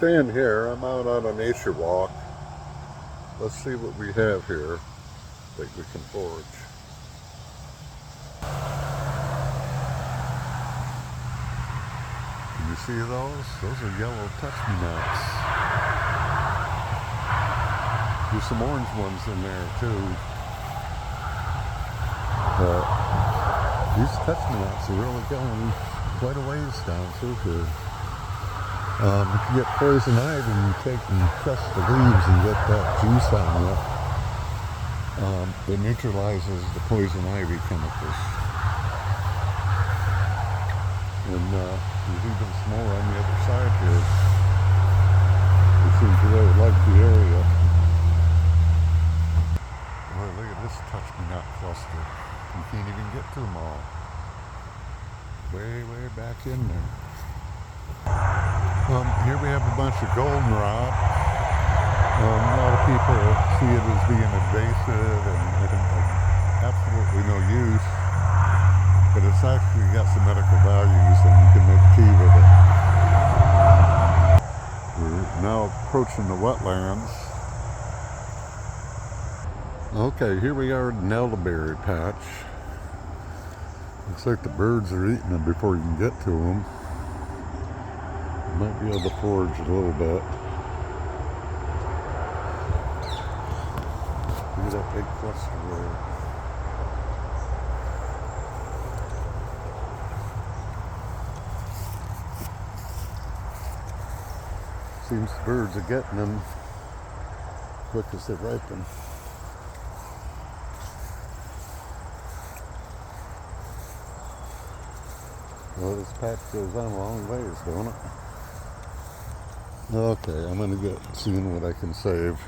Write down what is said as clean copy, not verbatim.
staying here. I'm out on a nature walk. Let's see what we have here that we can forage. Can you see those? Those are yellow touch-me-nots. There's some orange ones in there too. But these touch-me-nots are really going quite a ways down through here. If you get poison ivy and you take and crush the leaves and get that juice on it, it neutralizes the poison ivy chemicals. And there's even some more on the other side here. They seem to really like the area. Boy, look at this touch-me-not cluster. You can't even get to them all. Way, way back in there. Here we have a bunch of goldenrod. A lot of people see it as being invasive and absolutely no use, but it's actually got some medical values and you can make tea with it. We're now approaching the wetlands. Okay, here we are at an elderberry patch. Looks like the birds are eating them before you can get to them. Might be able to forage a little bit. Look at that big cluster there. Seems the birds are getting them quick as they ripen. Well, this patch goes on a long ways, don't it? Okay, I'm gonna get seeing what I can save.